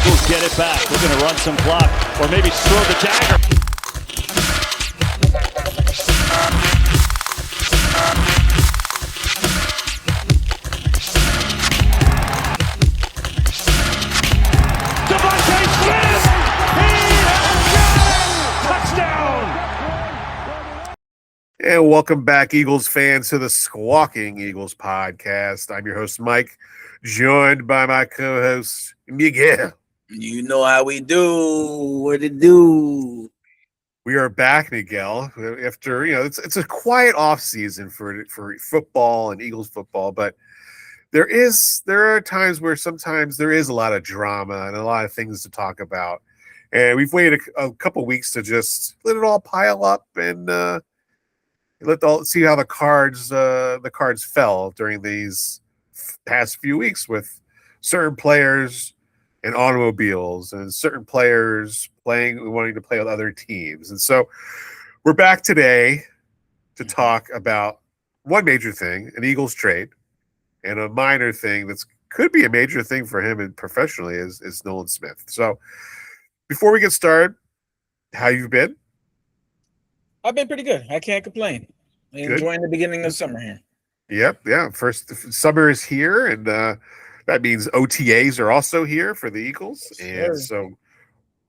Eagles get it back. They're going to run some clock or maybe throw the dagger. And welcome back, Eagles fans, to the Squawking Eagles podcast. I'm your host, Mike, joined by my co-host, Miguel. You know how we do. What it do? We are back, Miguel, after, it's a quiet off season for football and Eagles football, but there are times where sometimes there is a lot of drama and a lot of things to talk about. And we've waited a couple weeks to just let it all pile up and see how the cards fell during these past few weeks with certain players and automobiles and certain players wanting to play with other teams. And so we're back today to talk about one major thing, an Eagles trade, and a minor thing that could be a major thing for him and professionally is Nolan Smith. So before we get started, how you been? I've been pretty good. I can't complain. Enjoying the beginning of summer here. Yep, yeah. First summer is here, and that means OTAs are also here for the Eagles. And so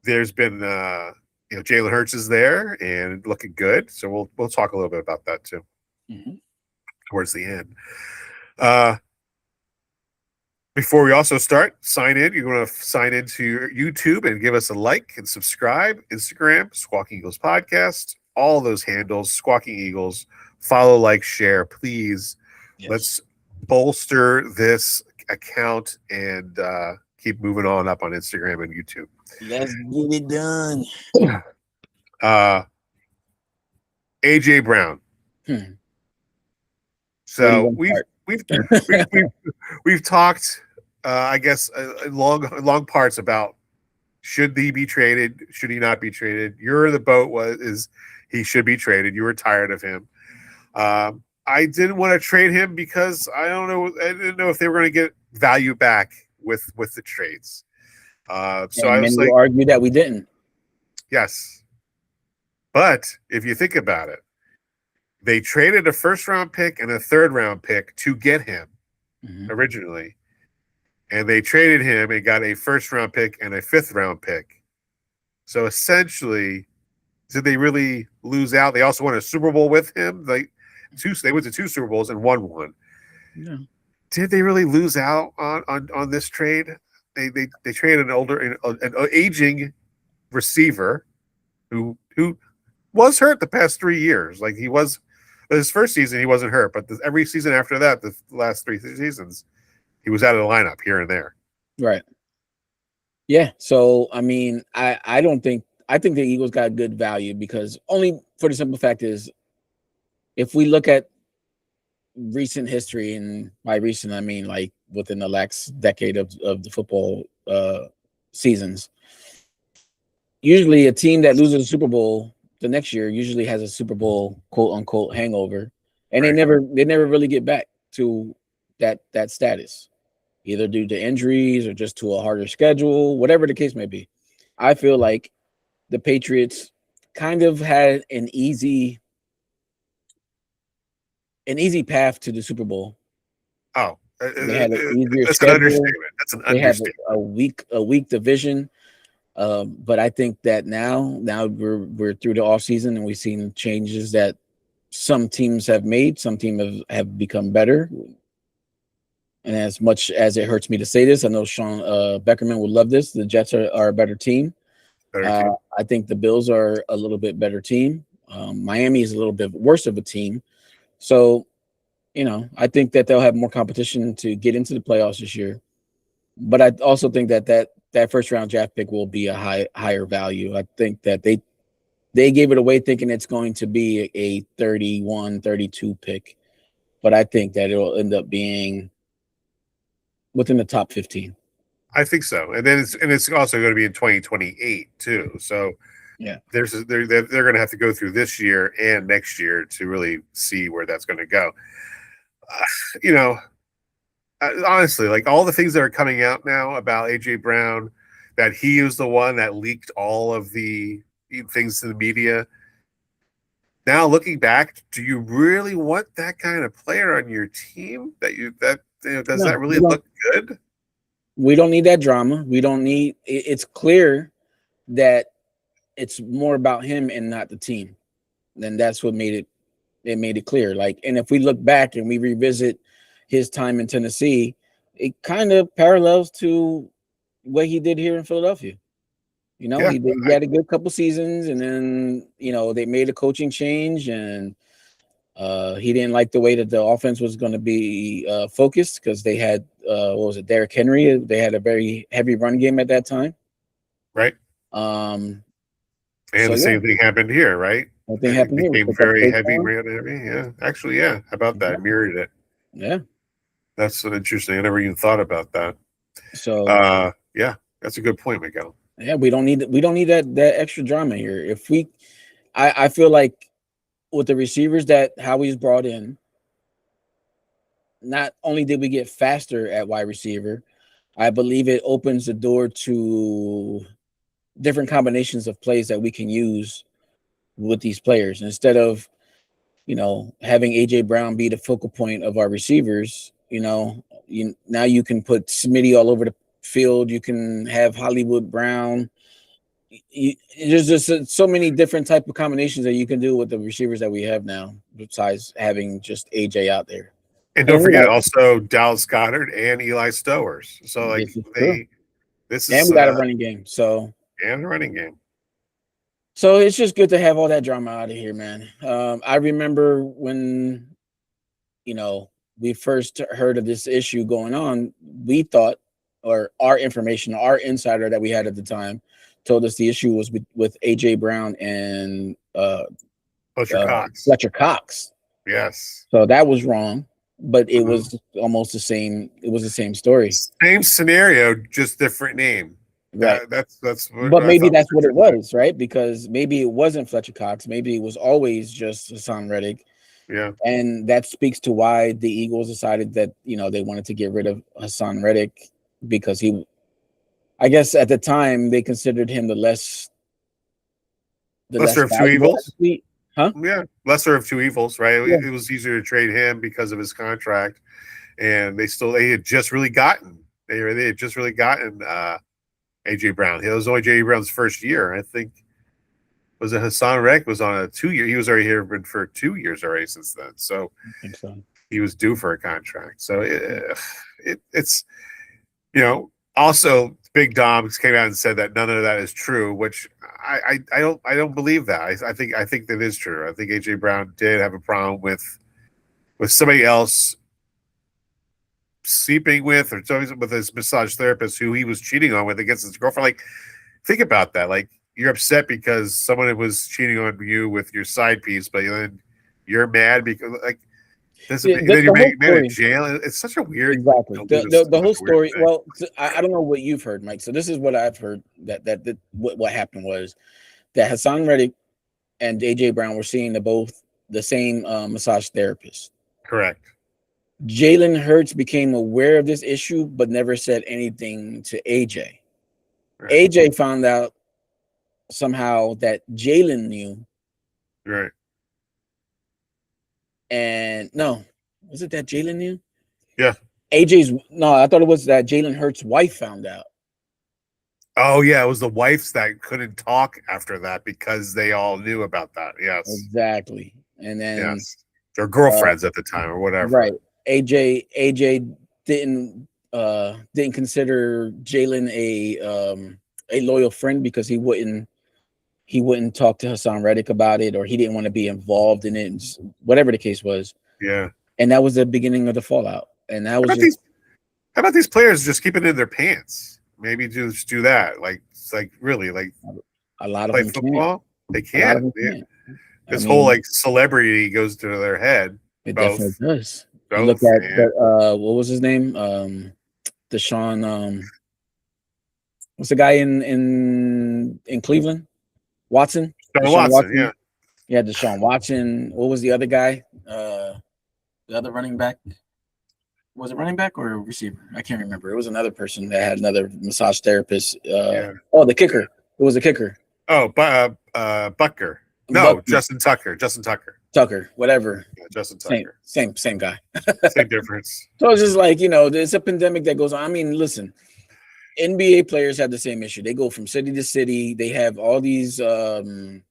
there's been Jalen Hurts is there and looking good. So we'll talk a little bit about that too towards the end. Before we also start, sign in. You're going to sign into your YouTube and give us a like and subscribe. Instagram, Squawking Eagles Podcast. All those handles, Squawking Eagles. Follow, like, share, please. Yes. Let's bolster this account and keep moving on up on Instagram and YouTube. Let's get it done. AJ Brown. So we've talked, I guess, long parts about should he be traded, should he not be traded. Your the boat is he should be traded. You were tired of him. I didn't want to trade him because I didn't know if they were going to get value back with the trades. So I was like, argue that we didn't. Yes, but if you think about it, they traded a first-round pick and a third-round pick to get him originally, and they traded him and got a first-round pick and a fifth-round pick. So essentially, did they really lose out? They also won a Super Bowl with him. They went to 2 Super Bowls and won one. Yeah. Did they really lose out on this trade? They traded an aging receiver who was hurt the past 3 years. Like, he was his first season, he wasn't hurt, but every season after that, the last 3 seasons, he was out of the lineup here and there. Right. Yeah. So I mean, I think the Eagles got good value because only for the simple fact is, if we look at recent history, and by recent I mean like within the last decade of the football seasons, usually a team that loses a Super Bowl the next year usually has a Super Bowl quote unquote hangover, and they never really get back to that status, either due to injuries or just to a harder schedule, whatever the case may be. I feel like the Patriots kind of had an easy path to the Super Bowl. Oh, they had an easier that's schedule. An understatement. That's an understatement. They have a weak division. But I think that now we're through the offseason and we've seen changes that some teams have made. Some teams have become better. And as much as it hurts me to say this, I know Sean Beckerman would love this. The Jets are a better team. I think the Bills are a little bit better team. Miami is a little bit worse of a team. So, I think that they'll have more competition to get into the playoffs this year. But I also think that first round draft pick will be a higher value. I think that they gave it away thinking it's going to be a 31, 32 pick. But I think that it'll end up being within the top 15. I think so. And then it's also going to be in 2028 too. So yeah, they're going to have to go through this year and next year to really see where that's going to go. Honestly, like all the things that are coming out now about AJ Brown that he was the one that leaked all of the things to the media. Now looking back, do you really want that kind of player on your team? Does No, that really look good? we don't need that drama. We don't need. It's clear that it's more about him and not the team. And that's what made it clear. Like, and if we look back and we revisit his time in Tennessee, it kind of parallels to what he did here in Philadelphia. You know, Yeah, he had a good couple seasons, and then they made a coaching change, and he didn't like the way that the offense was going to be focused because they had what was it, Derrick Henry? They had a very heavy run game at that time. right. Um, And so the same thing happened here, right? same thing It happened here. became very heavy, ran heavy. Yeah, actually, yeah. How about that? Mirrored it. Yeah. That's so interesting. I never even thought about that. So yeah, that's a good point, Miguel. yeah, we don't need that extra drama here. I feel like with the receivers that Howie's brought in, not only did we get faster at wide receiver, I believe it opens the door to different combinations of plays that we can use with these players instead of having AJ Brown be the focal point of our receivers. Now you can put Smitty all over the field. You can have Hollywood Brown. There's just so many different type of combinations that you can do with the receivers that we have now, besides having just AJ out there. And don't forget also Dallas Goedert and Eli Stowers. So like this is and we got a running game. So and a running game. So it's just good to have all that drama out of here, man. I remember when we first heard of this issue going on, we thought, or our information, our insider that we had at the time told us the issue was with AJ Brown and Fletcher Cox. Yes. So that was wrong, but it was almost the same. It was the same story. Same scenario, just different name. Right. That's but maybe that's what it was, right? Because maybe it wasn't Fletcher Cox. Maybe it was always just Hassan Reddick. Yeah. And that speaks to why the Eagles decided that, they wanted to get rid of Hassan Reddick because I guess at the time they considered him the lesser of two evils. Huh? Yeah. Lesser of two evils, right? Yeah. It was easier to trade him because of his contract. And they had just really gotten AJ Brown. It was only AJ Brown's first year. I think was it Hassan Reddick was on a 2-year. He was already here for 2 years already since then. So I think so. He was due for a contract. So it's also Big Dom came out and said that none of that is true, which I don't believe that. I think that is true. I think AJ Brown did have a problem with somebody else sleeping with or with his massage therapist who he was cheating on with against his girlfriend. Like, think about that. Like, you're upset because someone was cheating on you with your side piece, but then you're mad because then you're being in jail. It's such a weird. Exactly. The whole story. Well, I don't know what you've heard, Mike. So this is what I've heard that what happened was that Hassan Reddick and AJ Brown were seeing the same massage therapist. Correct. Jalen Hurts became aware of this issue, but never said anything to AJ. Right. AJ found out somehow that Jalen knew. Right. And no, was it that Jalen knew? Yeah. I thought it was that Jalen Hurts' wife found out. Oh, yeah. It was the wives that couldn't talk after that because they all knew about that. Yes. Exactly. And then their girlfriends at the time or whatever. Right. AJ didn't consider Jalen a loyal friend because he wouldn't talk to Hassan Reddick about it, or he didn't want to be involved in it, whatever the case was. Yeah. And that was the beginning of the fallout. And that was how about these players just keep it in their pants? Maybe just do that. Like, it's like really like a lot of play them football. Can't. They can't. This whole celebrity goes to their head. It definitely does. You look at what was his name? Deshaun. What's the guy in Cleveland? Watson. Deshaun Watson. Yeah. Yeah, Deshaun Watson. What was the other guy? The other running back. Was it running back or receiver? I can't remember. It was another person that had another massage therapist. Yeah. Oh, the kicker. It was a kicker. Oh, Butker. No, Justin Tucker. Tucker, whatever. Yeah, Justin Same, Tucker. same guy. Same difference. So it's just like, there's a pandemic that goes on. I mean, listen, NBA players have the same issue. They go from city to city. They have all these groupies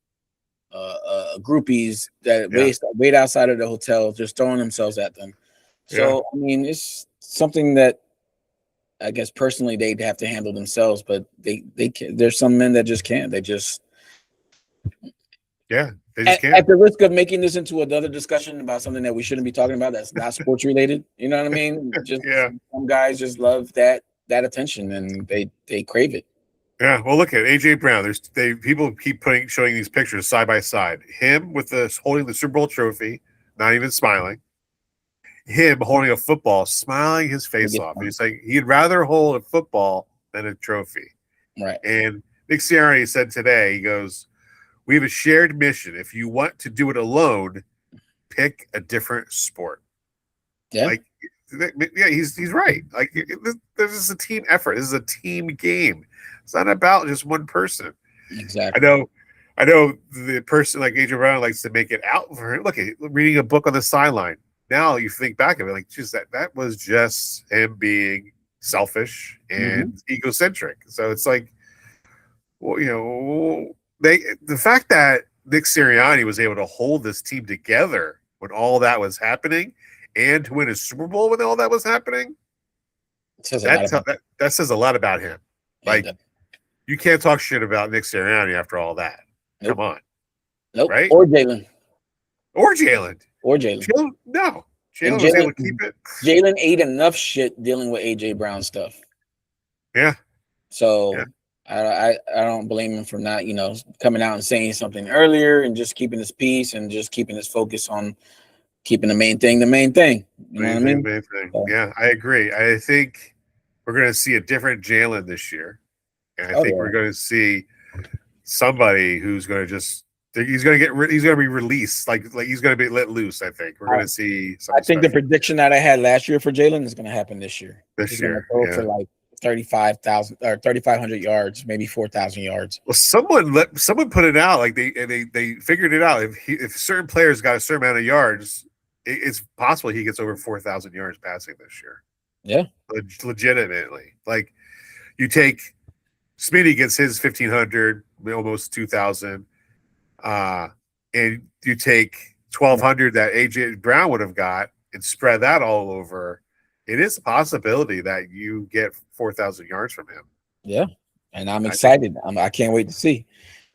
that wait outside of the hotel, just throwing themselves at them. So, I mean, it's something that I guess personally they'd have to handle themselves, but they can. There's some men that just can't. They just can't. At the risk of making this into another discussion about something that we shouldn't be talking about that's not sports related. You know what I mean? Just some guys just love that attention and they crave it. Yeah, well, look at AJ Brown. People keep showing these pictures side by side. Him with holding the Super Bowl trophy, not even smiling. Him holding a football, smiling his face off. He's like he'd rather hold a football than a trophy. Right. And Nick Sirianni said today, he goes, "We have a shared mission. If you want to do it alone, pick a different sport." Yeah. He's right. Like this is a team effort. This is a team game. It's not about just one person. Exactly. I know the person like AJ Brown likes to make it out for him. Look at reading a book on the sideline. Now you think back of it, like, geez, that was just him being selfish and egocentric. So it's like, well, the fact that Nick Sirianni was able to hold this team together when all that was happening and to win a Super Bowl when all that was happening, that says a lot about him. Like, you can't talk shit about Nick Sirianni after all that. Nope. Come on. Nope. Right? Or Jalen. No. Jalen was able to keep it. Jalen ate enough shit dealing with AJ Brown stuff. Yeah. So I don't blame him for not, coming out and saying something earlier and just keeping his peace and just keeping his focus on keeping the main thing. You know what I mean? Main thing. Yeah, I agree. I think we're going to see a different Jalen this year. And I think we're going to see somebody who's going to he's going to be released. Like he's going to be let loose. I think we're going to see. I think the prediction that I had last year for Jalen is going to happen this year. He's going to go for like 35,000 or 3,500 yards, maybe 4,000 yards. Well, someone put it out. Like they figured it out. If certain players got a certain amount of yards, it's possible he gets over 4,000 yards passing this year. Yeah, legitimately. Like you take Smitty gets his 1,500, almost 2,000. And you take 1,200 that AJ Brown would have got and spread that all over. It is a possibility that you get 4,000 yards from him. Yeah, and I'm excited. I can't wait to see.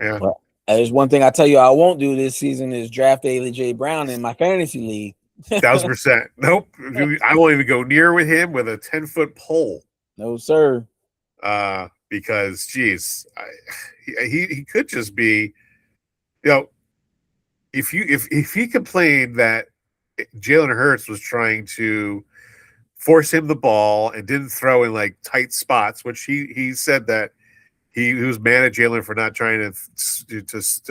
Yeah. But there's one thing I tell you I won't do this season is draft AJ Brown in my fantasy league. 1,000%. Nope. I won't even go near with him with a 10-foot pole. No, sir. Because, geez, he could just be, if he complained that Jalen Hurts was trying to force him the ball and didn't throw in like tight spots, which he said that he was mad at Jalen for not trying to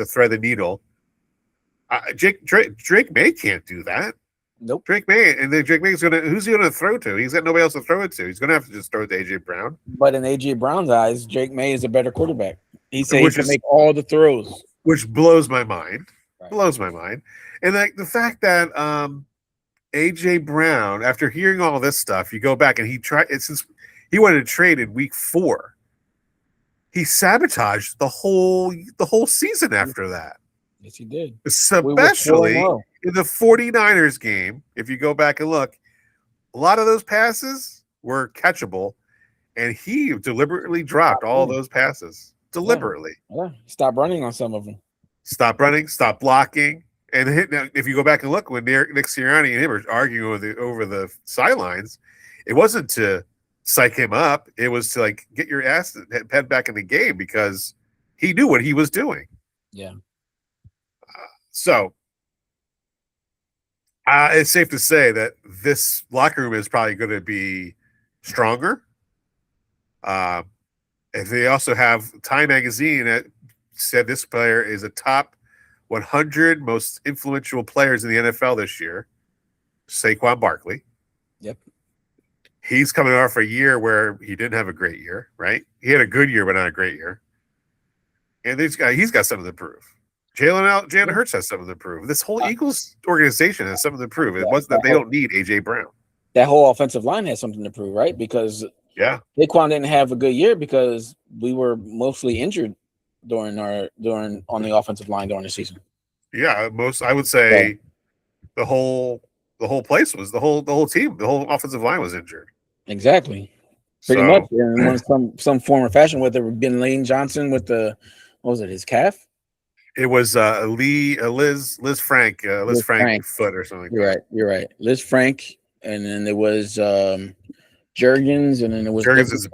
thread the needle. Drake May can't do that. Nope. Drake May, and then Drake May who's he gonna throw to? He's got nobody else to throw it to. He's gonna have to just throw it to AJ Brown. But in AJ Brown's eyes, Drake May is a better quarterback. He said he can make all the throws, which blows my mind. Right. Blows my mind, and like the fact that AJ Brown, after hearing all this stuff, you go back and he tried it since he wanted to trade in week 4. He sabotaged the whole season after that. Yes, he did. Especially in the 49ers game, if you go back and look, a lot of those passes were catchable, and he deliberately dropped all those passes. Deliberately. Yeah. Stop running on some of them. Stop running, stop blocking. And if you go back and look, when Nick Sirianni and him were arguing over the sidelines, it wasn't to psych him up. It was to like get your head back in the game because he knew what he was doing. Yeah. So it's safe to say that this locker room is probably going to be stronger. If they also have Time Magazine that said this player is a top 100 most influential players in the NFL this year, Saquon Barkley. Yep. He's coming off a year where he didn't have a great year, right? He had a good year, but not a great year. And he's got something to prove. Jalen Hurts has something to prove. This whole Eagles organization has something to prove. It wasn't that they don't need AJ Brown. That whole offensive line has something to prove, right? Because Saquon didn't have a good year because we were mostly injured on the offensive line during the season. Yeah, I would say the whole place was the whole team, the whole offensive line was injured. Exactly. Pretty much in some form or fashion, whether it been Lane Johnson with his calf? It was Liz Frank foot or something like that. You're right. Liz Frank, and then there was Jurgens, and then it was Jurgens'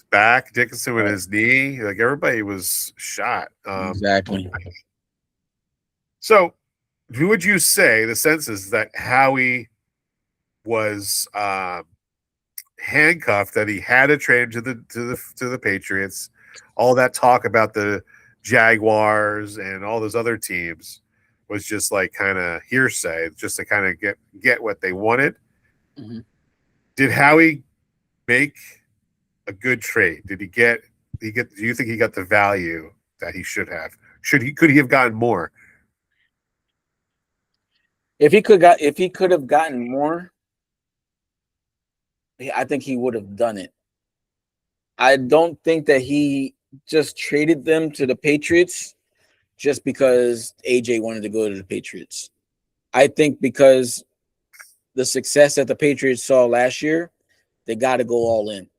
back, Dickinson with his knee. Like everybody was shot. Exactly. So, who would you say the sense is that Howie was handcuffed, that he had to trade him to the Patriots? All that talk about the Jaguars and all those other teams was just like kind of hearsay, just to kind of get what they wanted. Mm-hmm. Did Howie make a good trade? Do you think he got the value that he should have? Could he have gotten more? If he could have gotten more, I think he would have done it. I don't think that he just traded them to the Patriots just because AJ wanted to go to the Patriots. I think because the success that the Patriots saw last year, they got to go all in.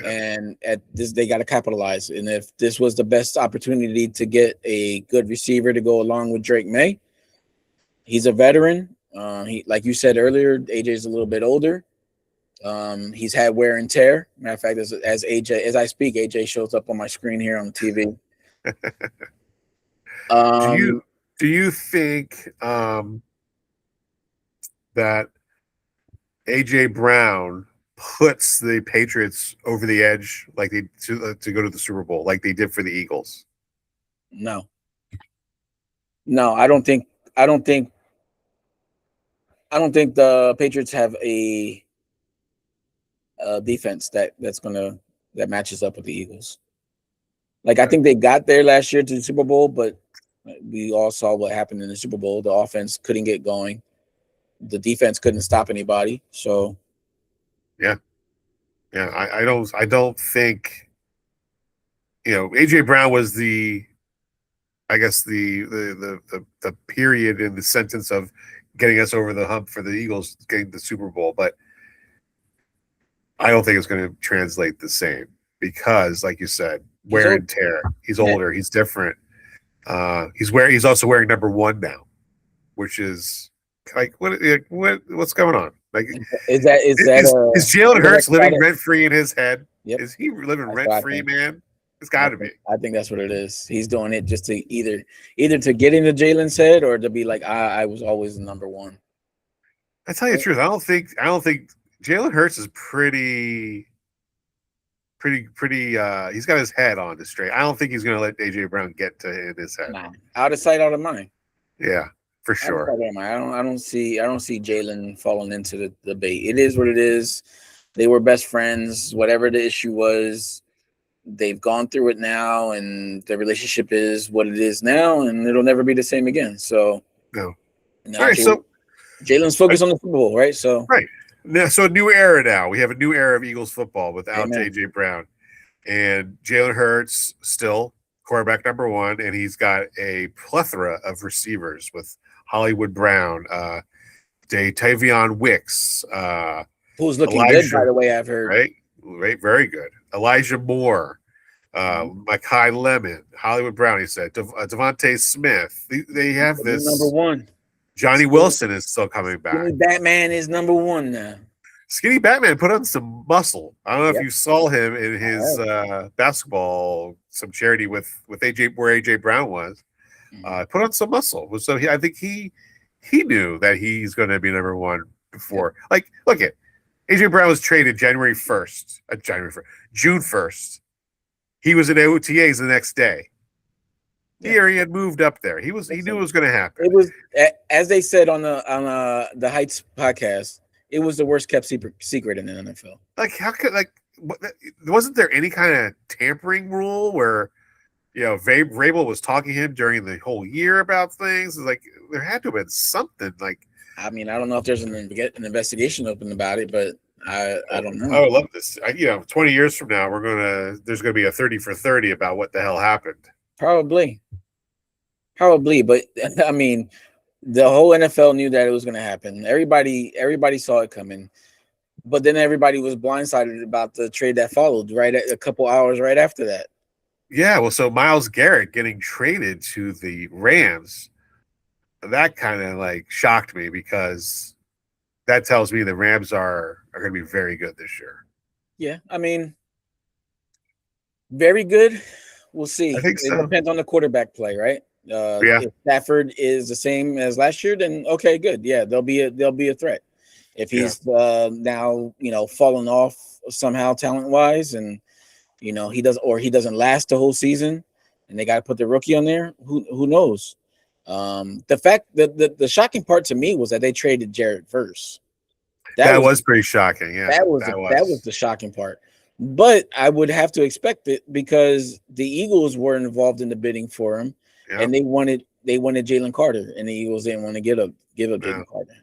Yeah. And at this, they got to capitalize. And if this was the best opportunity to get a good receiver to go along with Drake May, he's a veteran. He, like you said earlier, AJ's a little bit older. He's had wear and tear. Matter of fact, as I speak, AJ shows up on my screen here on TV. Do you think that AJ Brown puts the Patriots over the edge, like to go to the Super Bowl, like they did for the Eagles? No, I don't think the Patriots have a defense that matches up with the Eagles. Like, I think they got there last year to the Super Bowl, but we all saw what happened in the Super Bowl. The offense couldn't get going. The defense couldn't stop anybody. So, yeah. I don't think, AJ Brown was the period in the sentence of getting us over the hump for the Eagles getting the Super Bowl, but I don't think it's going to translate the same because, like you said, wear and tear. He's older. He's different. He's also wearing number 1 now, which is like what's going on? Like, is Jalen Hurts living rent free in his head? Yep. Is he living rent free, man? It's got to be. I think that's what it is. He's doing it just to either to get into Jalen's head or to be like, I was always the number 1. I tell you the truth, I don't think Jalen Hurts is pretty. He's got his head on straight. I don't think he's going to let AJ Brown get to his head. Nah, out of sight, out of mind. Yeah, for sure. I don't see Jalen falling into the bait. It is what it is. They were best friends. Whatever the issue was, they've gone through it now, and the relationship is what it is now, and it'll never be the same again. So, no. All right, so Jalen's focused on the Super Bowl, right? So, right. Now, so a new era now. We have a new era of Eagles football without AJ Brown. And Jalen Hurts still quarterback number 1, and he's got a plethora of receivers with Hollywood Brown, Tavion Wicks, who's looking good, by the way, I've heard. Right, very good. Elijah Moore, Mekhi Lemon, Hollywood Brown, he said, Devontae Smith. They have this number 1. Johnny Wilson is still coming back. Skinny Batman is number 1 now. Skinny Batman put on some muscle. I don't know if you saw him in his basketball, some charity with AJ, where AJ Brown was. Put on some muscle. So I think he knew that he's going to be number 1 before. Yeah. Like, look at AJ Brown was traded June 1st. He was in OTAs the next day. Here he had moved up there. He knew it was going to happen. It was, as they said on the Heights podcast, It was the worst kept secret in the NFL. Like, how could wasn't there any kind of tampering rule where Vrabel was talking to him during the whole year about things? Like, there had to have been something. Like, I mean, I don't know if there's an investigation open about it, but I don't know. I would love this. 20 years from now, there's gonna be a 30 for 30 about what the hell happened. Probably, but I mean, the whole NFL knew that it was going to happen. Everybody saw it coming, but then everybody was blindsided about the trade that followed a couple hours right after that. Yeah, well, so Myles Garrett getting traded to the Rams, that kind of like shocked me because that tells me the Rams are going to be very good this year. Yeah, I mean, very good. We'll see. I think so. It depends on the quarterback play, right? If Stafford is the same as last year, then okay, good. Yeah, they'll be a threat. If he's now fallen off somehow talent wise, and he doesn't last the whole season, and they got to put the rookie on there. Who knows? The fact that the shocking part to me was that they traded Jared Verse. That was pretty shocking. Yeah, that was the shocking part. But I would have to expect it because the Eagles were involved in the bidding for him, and they wanted Jalen Carter, and the Eagles didn't want to give up Jalen Carter.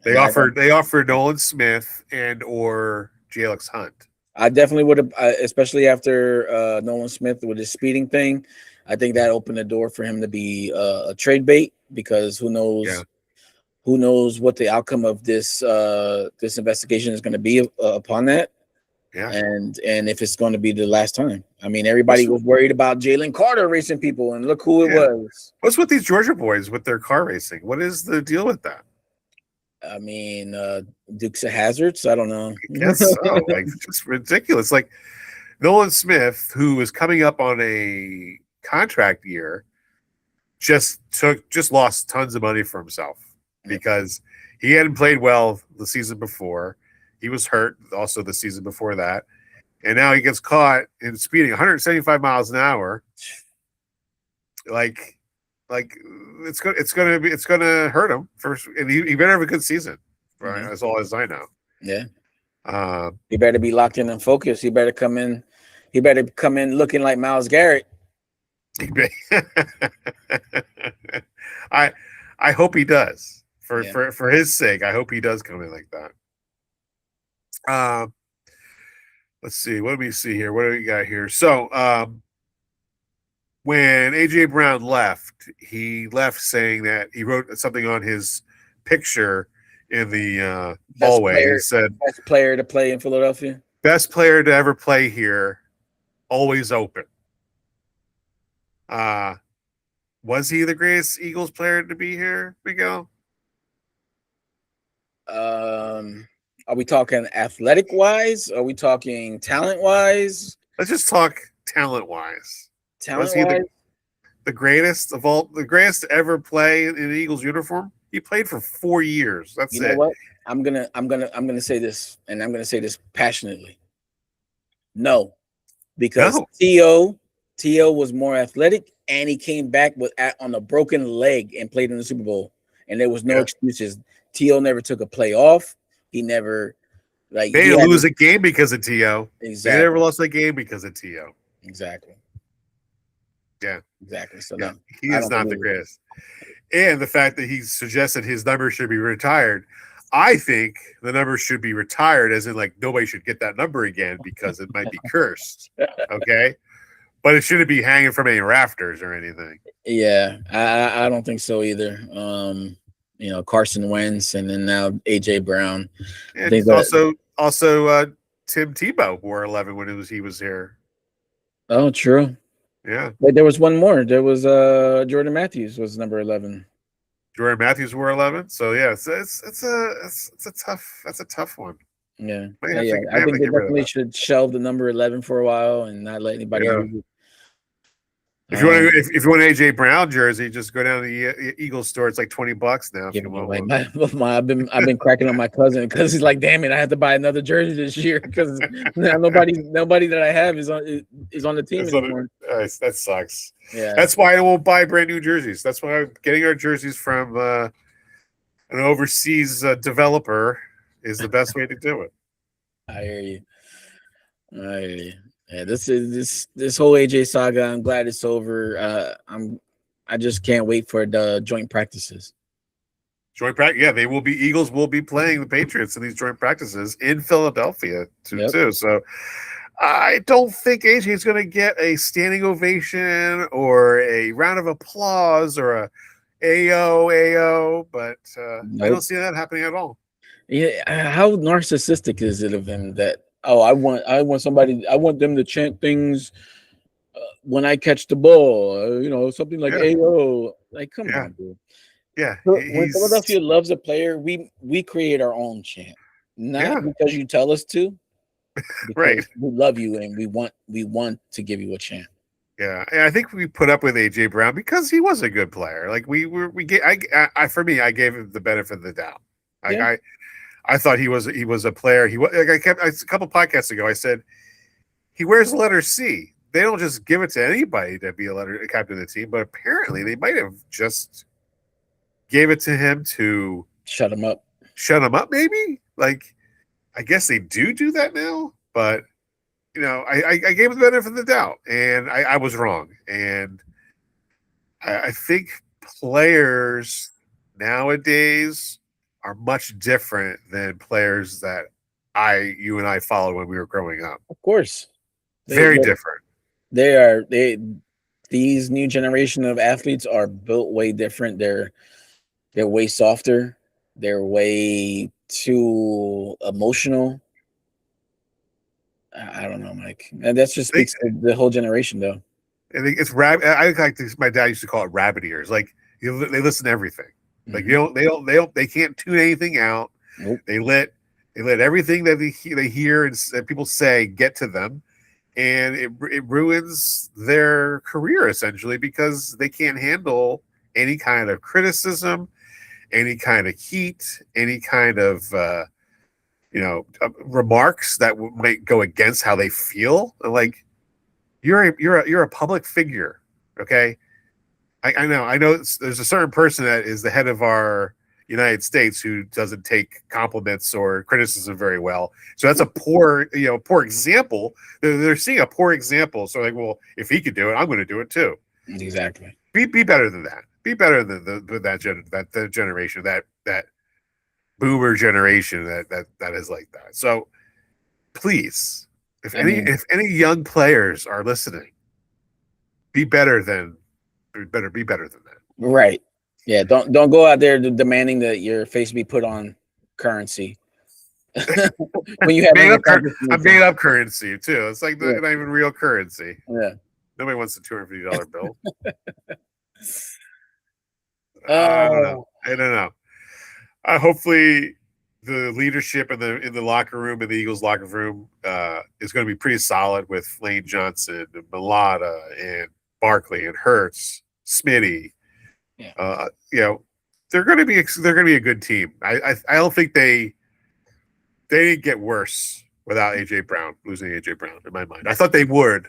They offered Nolan Smith and or Jalix Hunt. I definitely would have, especially after Nolan Smith with his speeding thing. I think that opened the door for him to be a trade bait because who knows what the outcome of this investigation is going to be upon that. Yeah, and if it's going to be the last time. I mean, everybody was worried about Jalen Carter racing people, and look who it was. What's with these Georgia boys with their car racing? What is the deal with that? I mean, Dukes of Hazards. I don't know. I guess so. Like, just ridiculous. Like Nolan Smith, who is coming up on a contract year, just lost tons of money for himself because he hadn't played well the season before. He was hurt also the season before that. And now he gets caught in speeding 175 miles an hour. Like it's gonna hurt him first, and he better have a good season. Right, that's all as I know. Yeah. He better be locked in and focused. He better come in looking like Myles Garrett. I hope he does for his sake. I hope he does come in like that. Let's see. What do we see here? What do we got here? So, when AJ Brown left, he left saying that he wrote something on his picture in the hallway. He said, "Best player to play in Philadelphia. Best player to ever play here. Always open." Was he the greatest Eagles player to be here, Miguel? Are we talking athletic wise? Are we talking talent wise? Let's just talk talent wise. Was he the greatest of all, the greatest to ever play in an Eagles uniform? He played for 4 years. That's it. You know what? I'm gonna say this, and I'm gonna say this passionately. No, because T.O. was more athletic, and he came back on a broken leg and played in the Super Bowl, and there was no excuses. T.O. never took a play off. He never they didn't lose a game because of T.O. Exactly. They never lost a game because of T.O. Exactly. Yeah. Exactly. So no, he is not the greatest. And the fact that he suggested his number should be retired, I think the number should be retired as in like nobody should get that number again because it might be cursed. Okay. But it shouldn't be hanging from any rafters or anything. Yeah, I don't think so either. Carson Wentz and then now AJ Brown. And also Tim Tebow wore 11 when he was here. Oh, true. Yeah. But there was one more. There was Jordan Matthews was number 11. Jordan Matthews wore 11. So yeah, it's a tough one. Yeah. I think they definitely should shelve the number 11 for a while and not let anybody use it. If you want an AJ Brown jersey, just go down to the Eagles store. It's like $20 now. I've been cracking on my cousin because he's like, damn it, I have to buy another jersey this year because now nobody that I have is on the team anymore. That sucks. Yeah, that's why I won't buy brand new jerseys. That's why I'm getting our jerseys from an overseas developer is the best way to do it. I hear you. I hear you. Yeah, this whole AJ saga. I'm glad it's over. I just can't wait for the joint practices. Joint practice, yeah, Eagles will be playing the Patriots in these joint practices in Philadelphia too. So I don't think AJ is going to get a standing ovation or a round of applause or a AO, but Nope. I don't see that happening at all. Yeah, how narcissistic is it of him that I want somebody, I want them to chant things when I catch the ball, something like "Ayo," like come on, dude. Yeah, When Philadelphia loves a player, we create our own chant, not because you tell us to, because right. we love you and we want to give you a chant. Yeah, and I think we put up with AJ Brown because he was a good player. Like for me, I gave him the benefit of the doubt. I thought he was a player. A couple podcasts ago, I said he wears the letter C. They don't just give it to anybody to be a captain of the team, but apparently they might have just gave it to him to shut him up. Maybe, like, I guess they do that now, but I gave him the benefit of the doubt, and I was wrong. And I think players nowadays are much different than players that you and I followed when we were growing up. Of course, very different. These new generation of athletes are built way different. They're way softer. They're way too emotional. I don't know, Mike. And that just speaks to the whole generation, though. I think it's I like this. My dad used to call it rabbit ears. Like they listen to everything. Like they can't tune anything out. Nope. They let everything that they hear and people say get to them, and it ruins their career essentially because they can't handle any kind of criticism, any kind of heat, any kind of remarks that might go against how they feel. Like you're a public figure, okay? I know there's a certain person that is the head of our United States who doesn't take compliments or criticism very well. So that's a poor example. They're seeing a poor example. So like, well, if he could do it, I'm going to do it too. Exactly. Be better than that. Be better than that generation, that boomer generation that is like that. So please, if any young players are listening, be better than that. Right. Yeah. Don't go out there demanding that your face be put on currency. When you have made up currency too. It's like not even real currency. Yeah. Nobody wants a $250 bill. I don't know. Hopefully the leadership in the locker room, in the Eagles locker room, is going to be pretty solid with Lane Johnson and Mulata and Barkley and Hurts, Smitty. Yeah. They're going to be a good team. I don't think they didn't get worse without losing AJ Brown in my mind. I thought they would,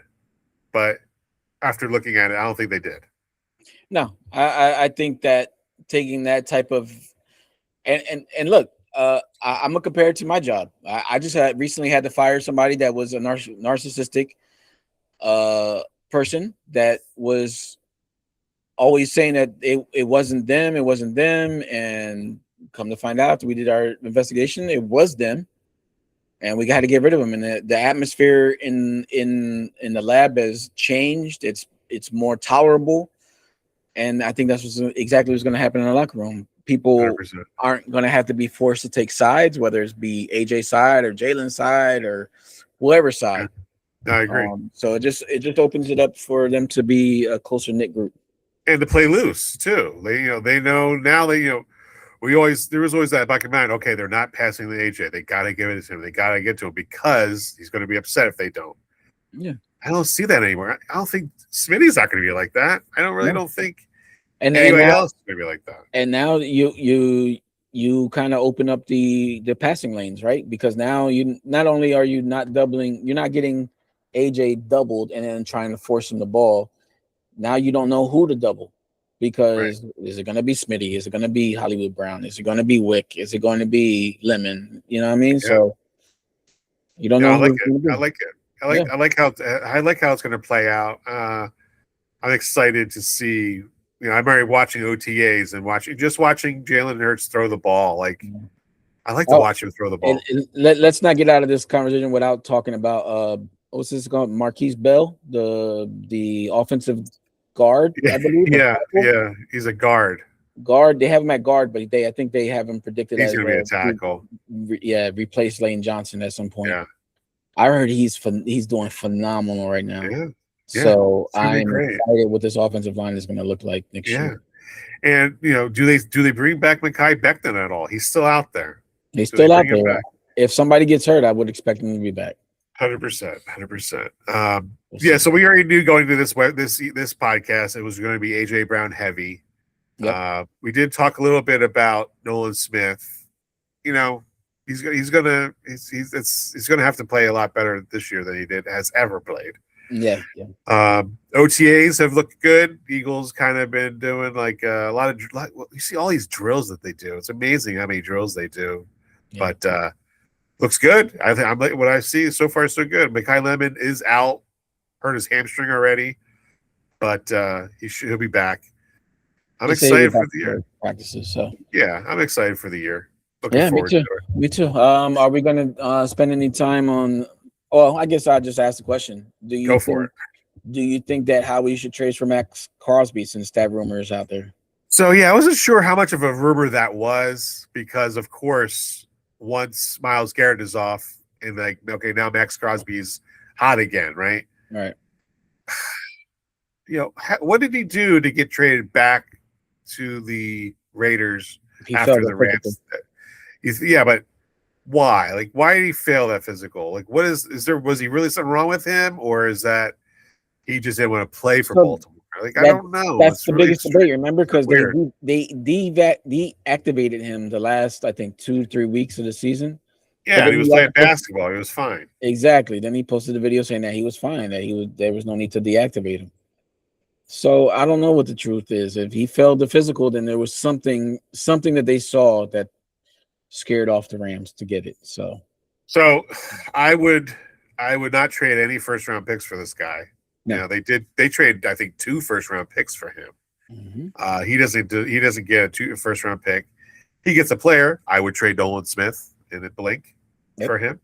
but after looking at it, I don't think they did. No, I think that taking that type of and look, I'm gonna compare it to my job. I just recently had to fire somebody that was a narcissistic person that was always saying that it wasn't them, and come to find out, after we did our investigation, it was them, and we got to get rid of them. And the atmosphere in the lab has changed. It's more tolerable, and I think that's exactly what's going to happen in the locker room. People 100%. Aren't going to have to be forced to take sides, whether it's be AJ side or Jalen's side or whoever's side. Yeah. I agree. So it just opens it up for them to be a closer knit group and to play loose too. They know now. there was always that back in mind. Okay, they're not passing the AJ. They got to give it to him. They got to get to him because he's going to be upset if they don't. Yeah, I don't see that anymore. I don't think Smitty's not going to be like that. I don't think anybody else is going to be like that. And now you kind of open up the passing lanes, right? Because now you not only are you not doubling, you're not getting AJ doubled and then trying to force him the ball. Now you don't know who to double. because is it going to be Smitty? Is it going to be Hollywood Brown? Is it going to be Wick? Is it going to be Lemon? You know what I mean? Yeah. So you don't Yeah, know I like who it's it. going to be. I like it. Yeah. I like how it's going to play out. I'm excited to see. You know, I'm already watching OTAs and watching Jalen Hurts throw the ball. Like, I like to Oh, watch him throw the and, ball. and let's not get out of this conversation without talking about what's this called? Marquise Bell, the offensive guard, I believe. Yeah. He's a guard. Guard. They have him at guard, but I think they have him predicted He's as going to be a tackle. replace Lane Johnson at some point. Yeah. I heard he's doing phenomenal right now. Yeah. So It's gonna be I'm great. excited what this offensive line is going to look like next year. And you know, do they bring back Mekhi Becton at all? He's still out there. He's still out there. If somebody gets hurt, I would expect him to be back. 100%. Yeah. So we already knew going to this podcast it was going to be AJ Brown heavy. Yep. We did talk a little bit about Nolan Smith. You know, he's gonna have to play a lot better this year than he has ever played. Yeah. OTAs have looked good. Eagles kind of been doing like a lot of you see all these drills that they do. It's amazing how many drills they do. Yeah. But looks good. I think what I see so far so good. Mekhi Lemon is out, hurt his hamstring already, but he'll be back. I'm excited for the year. Practices, so yeah, I'm excited for the year. Looking forward to it. Me too. Are we gonna spend any time on? Well, I guess I'll just ask the question. Do you think that Howie should trade for Max Crosby since that rumor is out there? So yeah, I wasn't sure how much of a rumor that was because, of course, once Myles Garrett is off and like, okay, now Max Crosby's hot again, right? Right. You know, what did he do to get traded back to the Raiders after the Rams? Yeah, but why? Like, why did he fail that physical? Like, was he really something wrong with him, or is that he just didn't want to play for Baltimore? Like, I don't know. That's the biggest debate, remember? Because they deactivated him the last, I think, 2-3 weeks of the season. Yeah, he was playing basketball. He was fine. Exactly. Then he posted a video saying that he was fine, there was no need to deactivate him. So I don't know what the truth is. If he failed the physical, then there was something that they saw that scared off the Rams to get it. So I would not trade any first round picks for this guy. No. You know, they traded, I think, 2 first round picks for him. Mm-hmm. He doesn't get a first round pick. He gets a player. I would trade Nolan Smith in a blink for him.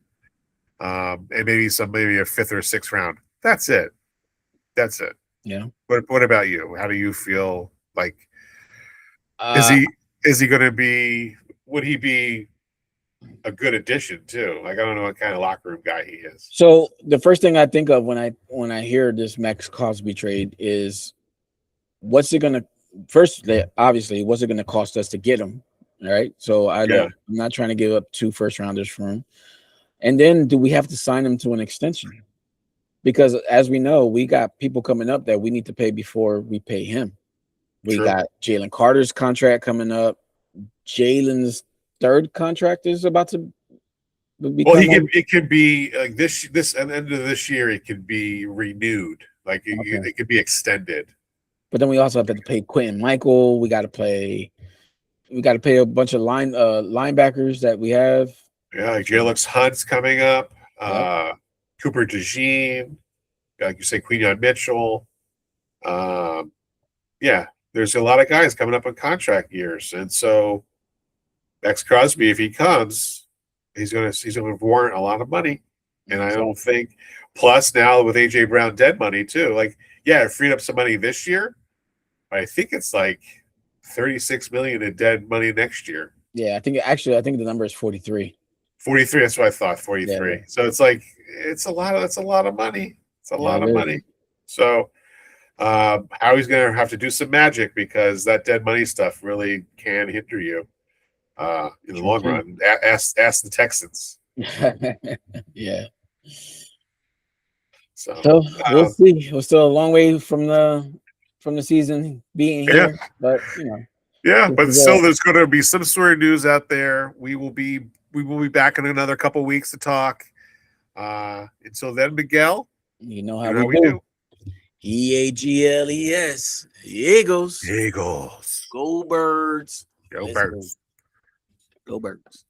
And maybe a 5th or 6th round. That's it. Yeah. What about you? How do you feel like is he going to be? Would he be a good addition too? Like, I don't know what kind of locker room guy he is. So the first thing I think of when I hear this Max Crosby trade is what's it going to cost us to get him? All right. So I'm not trying to give up 2 first rounders for him. And then do we have to sign him to an extension? Because as we know, we got people coming up that we need to pay before we pay him. We got Jalen Carter's contract coming up. Jalen's 3rd contract is about to be. Well, it could be like this at the end of this year. It could be renewed. Like it could be extended. But then we also have to pay Quentin Michael. We got to pay a bunch of linebackers that we have. Yeah, like Jalix Hunt's coming up. Cooper DeJean, like you say, Quinion Mitchell. There's a lot of guys coming up on contract years, and so Max Crosby, if he comes, he's gonna warrant a lot of money. And I don't think. Plus, now with AJ Brown dead money too, like it freed up some money this year. But I think it's like $36 million in dead money next year. Yeah, I think the number is 43. 43. That's what I thought. 43. Yeah. So it's like that's a lot of money. It's a lot of money. So Howie's going to have to do some magic because that dead money stuff really can hinder you in the long run. Ask the Texans. Yeah. So we'll see. We're still a long way from the season being here, but you know. Yeah, but still, there's going to be some sort of news out there. We will be back in another couple of weeks to talk. Until then, Miguel, you know how we do. Eagles. Eagles. Eagles. Go Birds. Go Let's Birds. Go Birds.